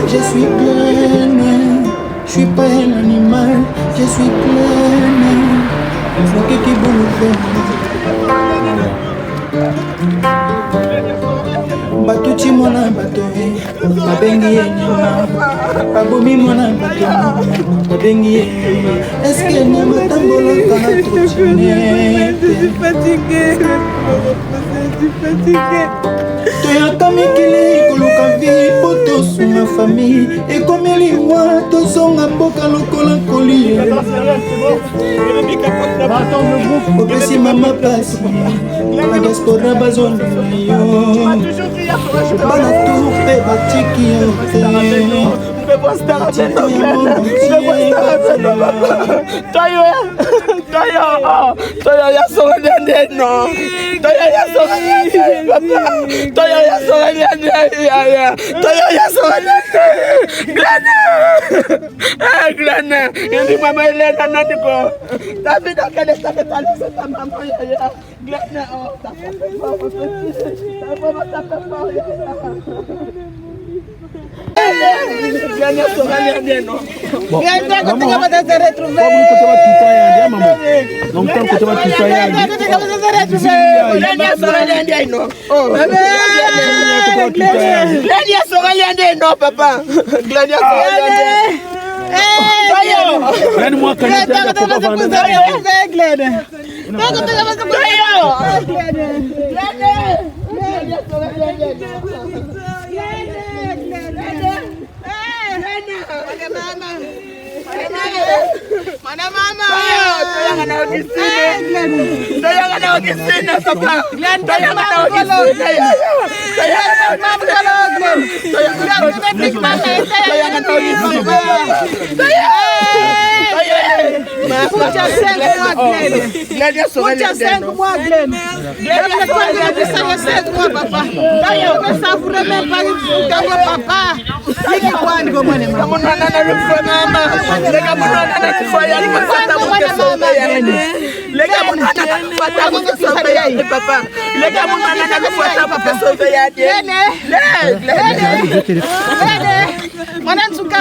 Je suis pleine, je suis pas un animal, je suis pleine. Faut que tu Batuchi mona batoe, babengi nyama, babomi mona batoe, babengi nyama. Est-ce que nyama tambolo kana trotinette? Je suis fatiguée, je suis fatiguée. Toya kamikili koluka vie poto sous ma famille et comme elle est moi tozonga mboka lokola kolie. Obesi mama place, la diaspora bazone yo. Bana tour pe batiki yo. Toya ya songa no. Toya ya songa papa. Toya ya songa ya. Toya ya songa Glana. Ini mama Elena nadiko. Tapi dah kena sakit tali sama mama ya. Glana oh. Mana mama. Saya nak nak di sini papa. Saya nak nak di sini. Saya nak mama kalau Glenn. Saya nak nak di sini. Saya. Pucha 5 mois Glenn. Pucha 5 mois Glenn. Glenn est quoi de 5 mois papa. D'ailleurs, on s'en fout même pas du papa. Iki kwani kwa mwana mama. Mwana na mama. Lega mwana na kufanya nipata mama yani. Lega mwana na kupata mtoto yake papa. Lega mwana na kupata mtoto yake. Lene. Mwanantuka.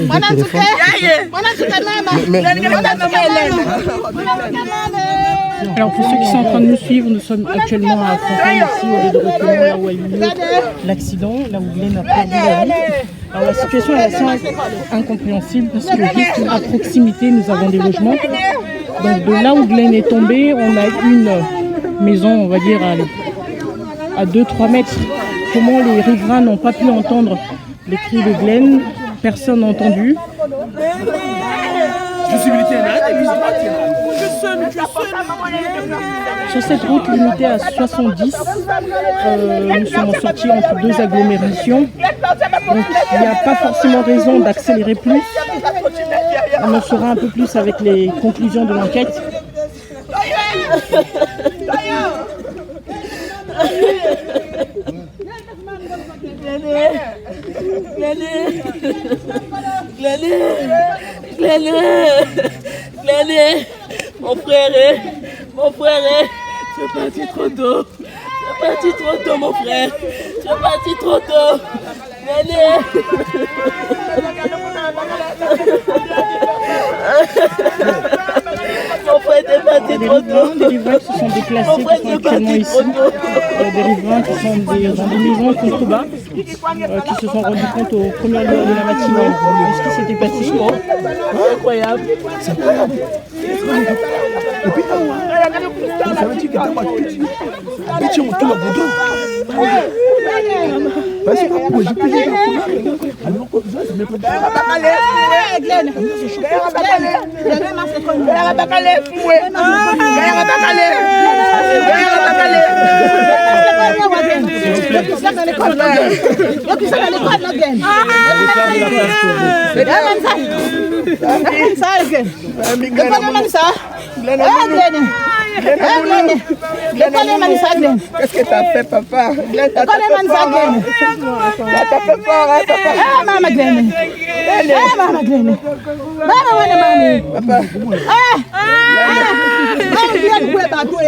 Mwanantuka mama. Alors pour ceux qui sont en train de nous suivre, nous sommes actuellement à Fontaine, ici au lieu de retournement, là où a eu lieu l'accident, là où Glenn a perdu la vie. Alors la situation est assez incompréhensible parce que juste à proximité nous avons des logements. Donc de là où Glenn est tombé, on a une maison, on va dire à 2-3 mètres. Comment les riverains n'ont pas pu entendre les cris de Glenn, personne n'a entendu. Sur cette route limitée à 70, nous sommes sortis entre deux agglomérations. Donc il n'y a pas forcément raison d'accélérer plus. On en saura un peu plus avec les conclusions de l'enquête. Glenn, mon frère, tu es parti trop tôt. Mon frère. Tu es parti trop tôt. Mon frère, tu es parti trop tôt. Des riverains qui se sont déplacés, qui sont actuellement ici. Des riverains qui sont dans des maisons en contrebas, qui se sont rendus compte aux premières heures de la matinée de ce qui s'était passé. Incroyable. Et puis, ça veut dire que dans ma petite, on tourne le boudon. Parce que je peux dire alors comme ça, c'est même pas Glenn. Qu'est-ce que t'as fait, papa? T'as fait fort, hein, papa? Mama Glenn. Mama Glenn. Mama Papa. Mama Glenn peut battre.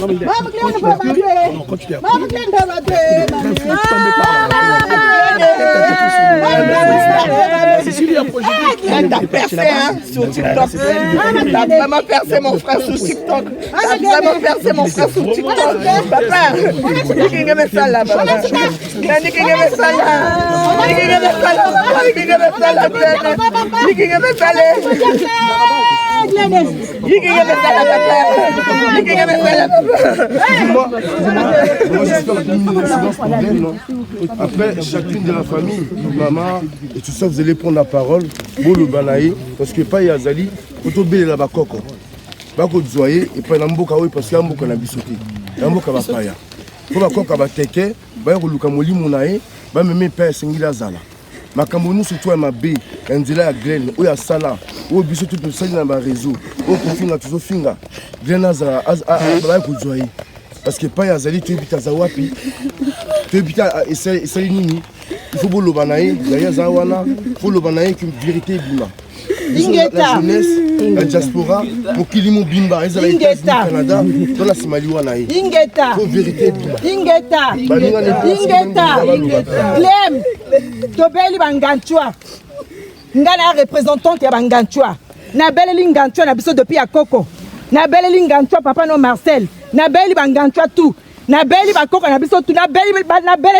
Mama Glenn peut battre. Mama Glenn peut battre. T'as percé, hein, sur TikTok. T'as vraiment percé mon frère sur TikTok. T'as vraiment percé mon frère sur TikTok. Papa, qui aime ça là, papa? Qui aime ça là? Qui aime ça là? Qui aime ça là? Qui aime ça là? Après, chacune de la famille, maman et tout ça, vous allez prendre la parole pour le banaï, parce que pas Yazali, pour tout bien là-bas, coco. Bako Zoye, et pas Namboka, parce qu'il y a un mot qu'on a bisouté. Un mot qu'on va faire. Pour la coca, va teke, va y avoir le Mounaï, va me mettre Père Singila Zala. Ma Cameroun surtout à ma baie, Angela à Glen, où il y a Sala, où il y a tout le sel dans le réseau, où il y a tout le finga, Glen Azara, Bako Zoye. Parce que pas Yazali, tu habites à Zawapi, tu habites à Salinini, il faut le banaï, d'ailleurs Zawana, il faut le banaï qu'une vérité bima. La jeunesse, la diaspora, pour qu'il y ait bimba, les États-Unis, Canada, dans la Somalie-Wanaï. Ingeta. Pour vérité bima. Ingeta. Glem. Tobeli Banganchua. Ngana représentante ya Banganchua. Na beli Nganchua na biso depuis ya Koko. Na beli Nganchua papa no Marcel. Na beli Banganchua tout. Na beli bakoko na biso tout. Na beli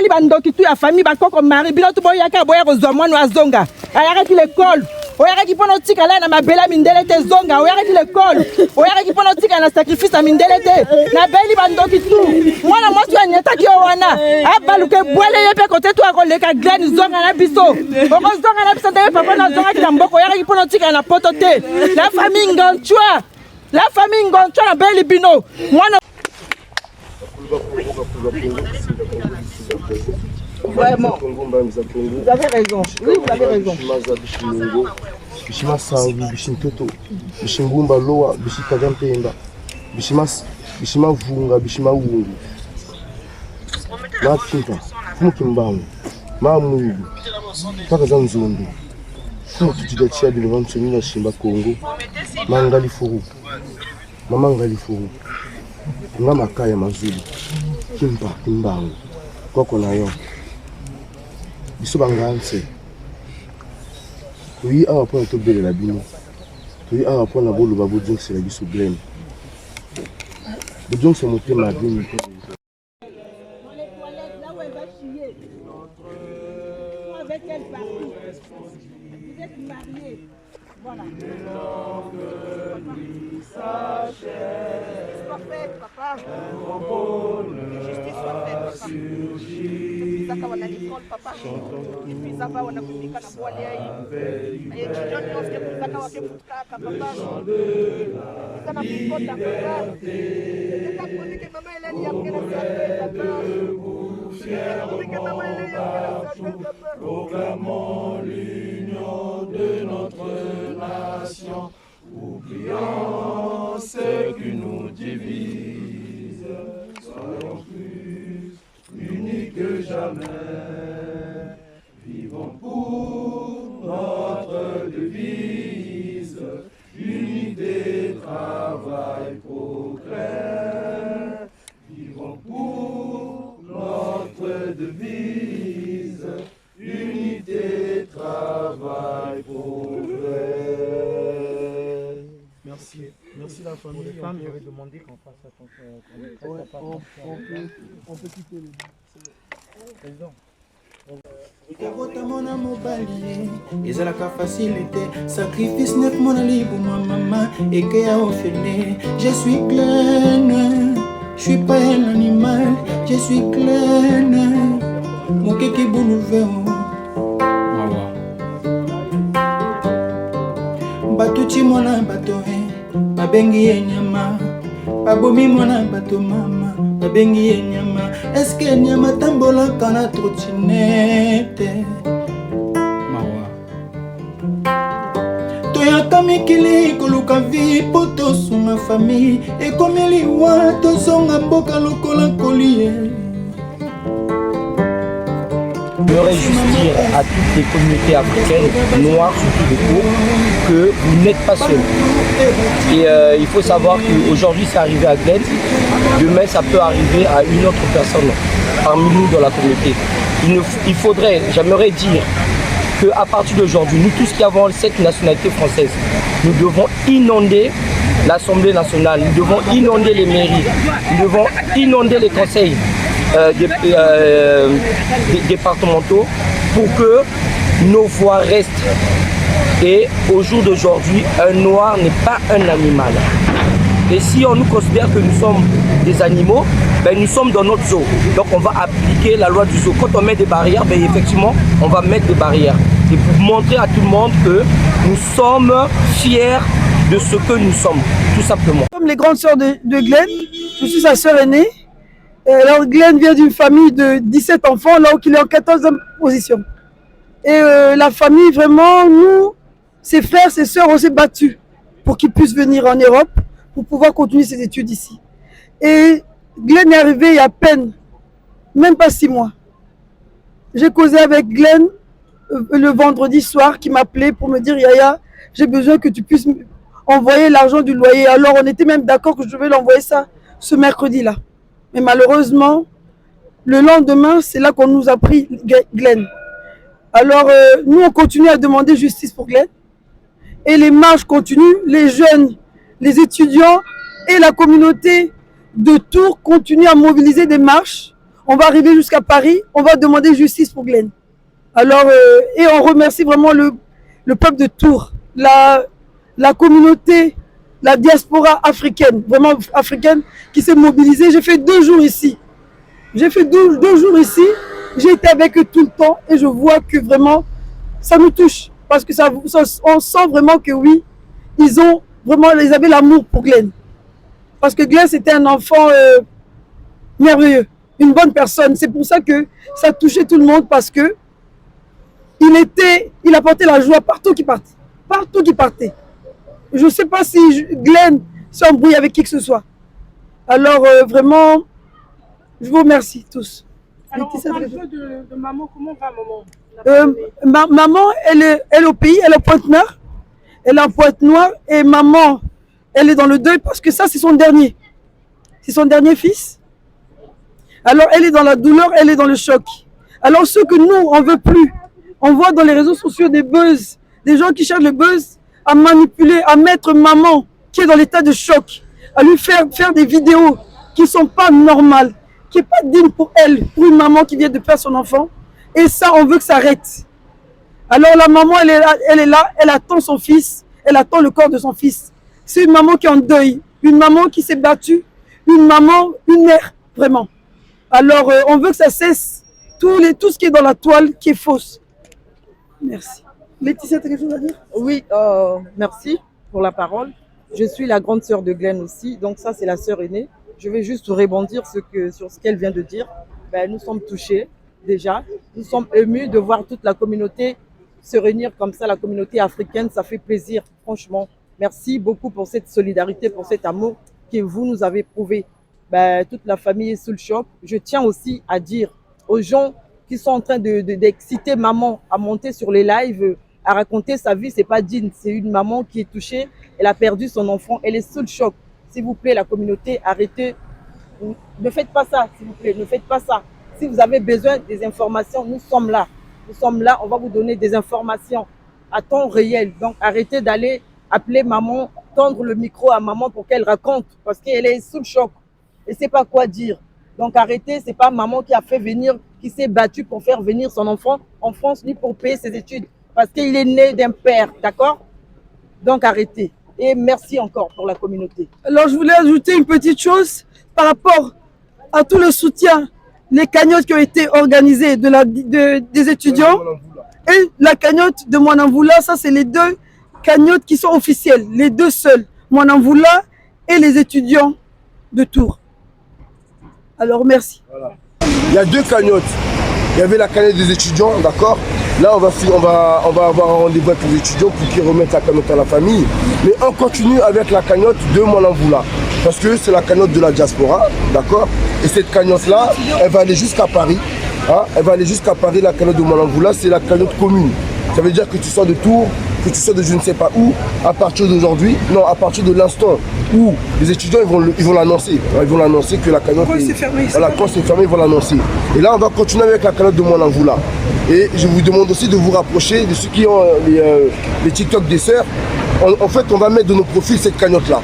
bandoki tout ya famille bakoko mari bino tout boyaka boya kozomwa no azonga. Ayaka ki l'école. Oyaka ki pono tika la na mabela mindele te zonga. Oyaka ki l'école. Oyaka ki pono tika na sacrifice na mindele te. Na beli bandoki tout. Mwana mwasi ya nyeta ki owana. Abaluke bwele yepe kote tu akoleka Glen zonga na biso. Oko zonga na biso te papa na zonga ki na mboko. Oyaka ki pono tika na poto te. La famille Nganchua. La famille Nganchua na beli bino. Mwana vraiment, vous avez raison. Oui, vous avez raison. Bishima Sangi, Bishintoto, Bishingumba Loa, Bishikagampenda, Bishima Vunga, Bishima Wungu. Ma Kimpa, Fumukimbangu, Ma Mungu, Takazanzundu, Fumukitigatia de Levantsoni, Shimba Congo, Mangali Furu, Mamangali Furu, Namakaya Mazulu, Kimpa, Kimbangu, Kokonayo. Biso banganse. Oui, à point to belle la bino. Oui, à point la bolo babo donc c'est la biso blême. Le donc c'est monté ma bino. Avec quelle partie? Vous êtes mariés. Voilà. Soit faite, papa. Justice soit faite, papa. Zaka wana l'école, papa. Et puis Zaka wana kufika na bwale hii. Et children knows que Zaka wakefutkaka, papa. Zaka kupota, papa. Zaka kupika mama ile ya mkena sate, papa. Zaka kupika mama ile ya mkena sate, papa. Proclamons l'union de notre nation. Oublions ce qui nous divise. Soyons plus unis que jamais. Vivons pour notre devise. Unité, travail, progrès. Vivons pour notre devise. Unité, travail, progrès. Merci la famille. Les femmes, j'avais demandé qu'on fasse attention. On peut quitter le président. Mon mobali, ezalaka facilité, sacrifice neuf mon ali pour ma maman et que a offert. Je suis Glen, je suis pas un animal, je suis Glen. Mon kiki boulevé. Batuchi mona batoe, babengi enyama, babomi mona bato mama, babengi enyama. Est-ce que nyama tambola kana trottinette? Mawa. To toyaka mikili koluka vi po tosunga famille ekomi liwa tozonga mboka lokola kolie. Je voudrais juste dire à toutes les communautés africaines, noires surtout de Tours, que vous n'êtes pas seuls. Et il faut savoir qu'aujourd'hui c'est arrivé à Glen, demain ça peut arriver à une autre personne parmi nous dans la communauté. Il faudrait, j'aimerais dire, qu'à partir d'aujourd'hui, nous tous qui avons cette nationalité française, nous devons inonder l'Assemblée nationale, nous devons inonder les mairies, nous devons inonder les conseils départementaux pour que nos voix restent. Et au jour d'aujourd'hui, un noir n'est pas un animal. Et si on nous considère que nous sommes des animaux, ben nous sommes dans notre zoo. Donc on va appliquer la loi du zoo. Quand on met des barrières, ben effectivement, on va mettre des barrières. Et pour montrer à tout le monde que nous sommes fiers de ce que nous sommes, tout simplement. Comme les grandes sœurs de Glen, je suis sa sœur aînée. Alors Glen vient d'une famille de 17 enfants, là où il est en 14e position. Et la famille, vraiment, nous, ses frères, ses sœurs, on s'est battus pour qu'ils puissent venir en Europe, pour pouvoir continuer ses études ici. Et Glen est arrivé il y a à peine, même pas 6 mois. J'ai causé avec Glen le vendredi soir qui m'appelait pour me dire « Yaya, j'ai besoin que tu puisses envoyer l'argent du loyer. » Alors on était même d'accord que je devais l'envoyer ça ce mercredi-là. Mais malheureusement, le lendemain, c'est là qu'on nous a pris Glen. Alors nous, on continue à demander justice pour Glen. Et les marches continuent, les jeunes, les étudiants et la communauté de Tours continuent à mobiliser des marches. On va arriver jusqu'à Paris, on va demander justice pour Glen. Alors, et on remercie vraiment le peuple de Tours, la communauté, la diaspora africaine, vraiment africaine, qui s'est mobilisée. J'ai fait 2 jours ici. J'ai fait 2 jours ici. J'ai été avec eux tout le temps et je vois que vraiment, ça nous touche. Parce que on sent vraiment que oui, ils avaient l'amour pour Glen. Parce que Glen, c'était un enfant merveilleux, une bonne personne. C'est pour ça que ça touchait tout le monde parce que il apportait la joie partout qu'il partait. Partout qu'il partait. Je ne sais pas si Glen s'embrouille avec qui que ce soit. Alors vraiment, je vous remercie tous. Alors, on parle un peu de maman. Comment va maman? Maman, elle est au pays, elle est à Pointe-Noire. Elle est en Pointe-Noire et maman, elle est dans le deuil parce que ça, c'est son dernier. C'est son dernier fils. Alors, elle est dans la douleur, elle est dans le choc. Alors, ce que nous, on ne veut plus, on voit dans les réseaux sociaux des buzz, des gens qui cherchent le buzz à manipuler, à mettre maman qui est dans l'état de choc, à lui faire des vidéos qui ne sont pas normales, qui n'est pas digne pour elle, pour une maman qui vient de perdre son enfant. Et ça, on veut que ça arrête. Alors la maman, elle est là, elle attend son fils, elle attend le corps de son fils. C'est une maman qui est en deuil, une maman qui s'est battue, une maman, une mère, vraiment. Alors on veut que ça cesse, tout ce qui est dans la toile, qui est fausse. Merci. Laetitia, tu as quelque chose à dire? Oui, merci pour la parole. Je suis la grande sœur de Glen aussi, donc ça c'est la sœur aînée. Je vais juste rebondir sur ce qu'elle vient de dire. Ben, nous sommes touchés déjà, nous sommes émus de voir toute la communauté se réunir comme ça, la communauté africaine, ça fait plaisir, franchement. Merci beaucoup pour cette solidarité, pour cet amour que vous nous avez prouvé. Ben, toute la famille est sous le choc. Je tiens aussi à dire aux gens qui sont en train d'exciter maman à monter sur les lives, à raconter sa vie, c'est pas digne. C'est une maman qui est touchée, elle a perdu son enfant, elle est sous le choc. S'il vous plaît, la communauté, arrêtez. Ne faites pas ça, s'il vous plaît, ne faites pas ça. Si vous avez besoin des informations, nous sommes là. Nous sommes là, on va vous donner des informations à temps réel. Donc arrêtez d'aller appeler maman, tendre le micro à maman pour qu'elle raconte, parce qu'elle est sous le choc. Elle ne sait pas quoi dire. Donc arrêtez, ce n'est pas maman qui a fait venir, qui s'est battue pour faire venir son enfant en France, ni pour payer ses études. Parce qu'il est né d'un père, d'accord? Donc arrêtez. Et merci encore pour la communauté. Alors je voulais ajouter une petite chose par rapport à tout le soutien, les cagnottes qui ont été organisées des étudiants et la cagnotte de Mwanamvula. Ça, c'est les 2 cagnottes qui sont officielles, les 2 seuls, Mwanamvula et les étudiants de Tours. Alors merci. Voilà. Il y a 2 cagnottes. Il y avait la cagnotte des étudiants, d'accord. Là, on va avoir un rendez-vous avec les étudiants pour qu'ils remettent la cagnotte à la famille. Mais on continue avec la cagnotte de Mwanamvula. Parce que c'est la cagnotte de la diaspora, d'accord. Et cette cagnotte-là, elle va aller jusqu'à Paris. Hein, elle va aller jusqu'à Paris, la cagnotte de Mwanamvula, c'est la cagnotte commune. Ça veut dire que tu sors de Tours, que tu sors de je ne sais pas où, à partir d'aujourd'hui, non, à partir de l'instant où les étudiants ils vont l'annoncer. Ils vont l'annoncer que la cagnotte est fermée. Voilà, quand c'est fermé, ils vont l'annoncer. Et là, on va continuer avec la cagnotte de Mwanamvula. Et je vous demande aussi de vous rapprocher de ceux qui ont les TikTok des sœurs. En fait, on va mettre de nos profils cette cagnotte-là.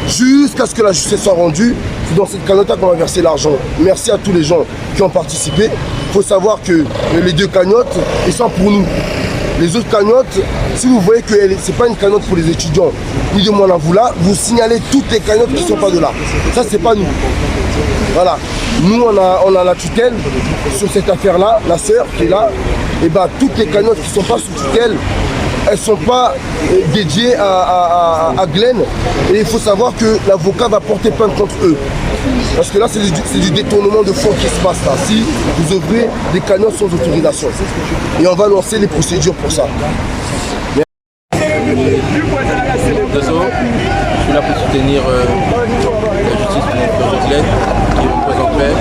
Jusqu'à ce que la justice soit rendue, c'est dans cette cagnotte-là qu'on va verser l'argent. Merci à tous les gens qui ont participé. Il faut savoir que les 2 cagnottes, ils sont pour nous. Les autres cagnottes, si vous voyez que ce n'est pas une cagnotte pour les étudiants, ni de Mwanamvula, vous signalez toutes les cagnottes qui ne sont pas de là. Ça, c'est pas nous. Voilà. Nous, on a la tutelle sur cette affaire-là, la sœur qui est là. Et bien, toutes les cagnottes qui ne sont pas sous tutelle, elles ne sont pas dédiées à Glenn. Et il faut savoir que l'avocat va porter plainte contre eux. Parce que là, c'est du détournement de fonds qui se passe là. Si vous ouvrez des cagnottes sans autorisation. Et on va lancer les procédures pour ça. Je suis là pour soutenir la justice pour notre Glenn, qui repose en paix.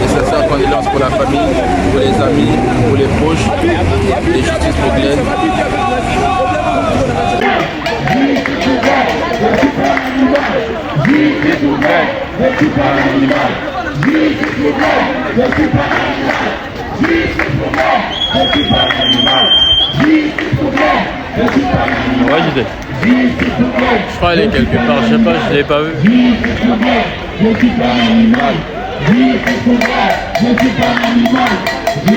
Et sincère condoléances pour la famille, pour les amis, pour les proches, et justice pour Glenn. Ouais, j'y étais. Je crois qu'elle est quelque part, je sais pas, je l'ai pas vu. Je suis pas un animal. Je suis pas un animal. Je suis pas un animal. Je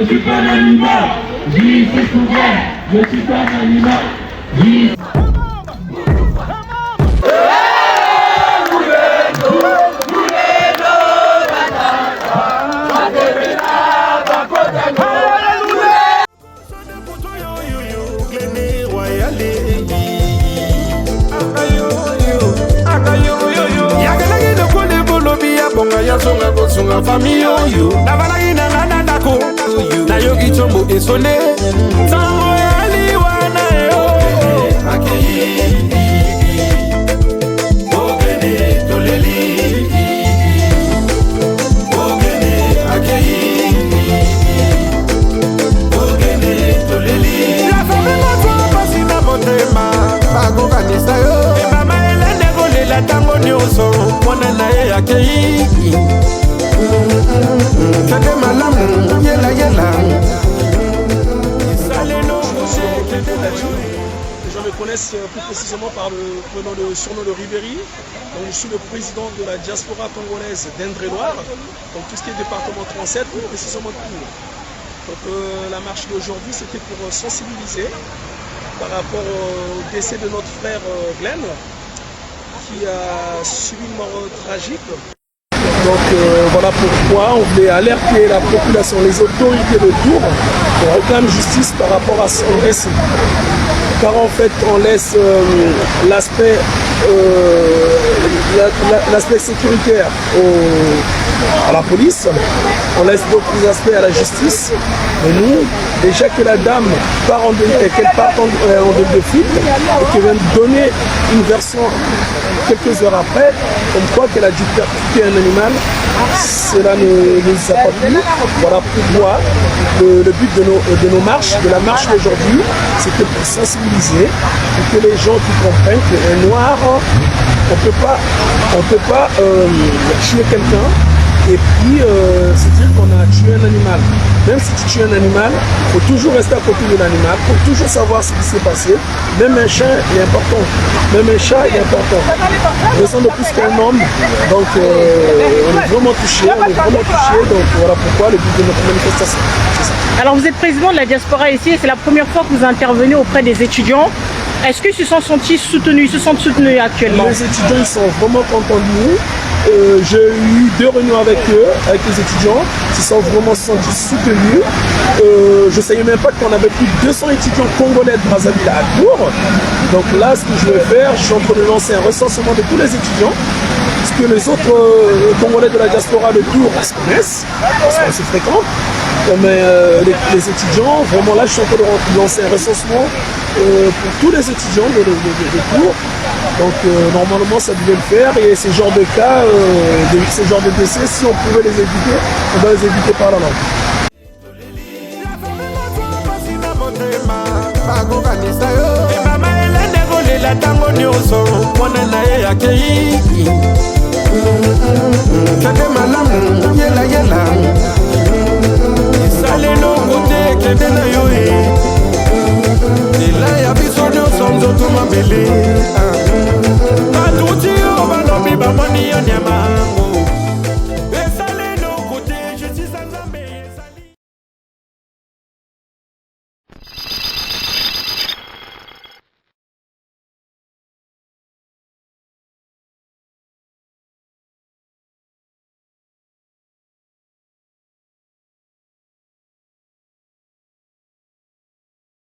suis pas un animal. Je suis pas un animal. Songa kosunga famille oyo nabalaki na ngana ndako nayoki chombo esone ntango ya liwa na yo akei ogene toleli ogene akei ogene toleli la famille motwa pasi na motema bakokanisa yo mama elende kolela ntango nyonso mwana na ye akei Les gens me connaissent plus précisément par le surnom de Ribéry. Donc, je suis le président de la diaspora congolaise d'Indre-et-Loire, donc tout ce qui est département 37, plus précisément de Tours. Donc la marche d'aujourd'hui, c'était pour sensibiliser par rapport au décès de notre frère Glenn, qui a subi une mort tragique. Donc voilà pourquoi on voulait alerter la population, les autorités de Tours, on réclame justice par rapport à son décès. Car en fait on laisse l'aspect sécuritaire à la police, on laisse d'autres aspects à la justice. Et nous, déjà que la dame part en demi de fuite et qu'elle vient de donner une version quelques heures après, comme quoi qu'elle a dû percuter un animal, cela ne nous a pas plu. Voilà pourquoi le but de nos marches, de la marche d'aujourd'hui, c'était pour sensibiliser, pour que les gens qui comprennent qu'un noir, on peut pas tuer quelqu'un et puis c'est dire qu'on a tué un animal. Même si tu tues un animal, il faut toujours rester à côté de l'animal, il faut toujours savoir ce qui s'est passé. Même un chien est important, même un chat est important. Je sens de plus qu'un homme, donc on est vraiment touché, donc voilà pourquoi le but de notre manifestation. Alors vous êtes président de la diaspora ici et c'est la première fois que vous intervenez auprès des étudiants. Est-ce qu'ils se sont sentis soutenus, actuellement? Les étudiants ils sont vraiment contents de nous. J'ai eu 2 réunions avec eux, avec les étudiants, qui sont vraiment sentis soutenus. Je ne savais même pas qu'on avait plus de 200 étudiants congolais de Brazzaville à Tours. Donc là, ce que je vais faire, je suis en train de lancer un recensement de tous les étudiants, parce que les autres Congolais de la diaspora de Tours se connaissent, parce qu'on se fréquente. Mais les étudiants, vraiment là, je suis en train de lancer un recensement pour tous les étudiants de Tours. Donc normalement ça devait le faire, et ces genres de cas, ces genres de décès, si on pouvait les éviter, on doit les éviter par la langue. Batuti yo balobi bamoni yo nyama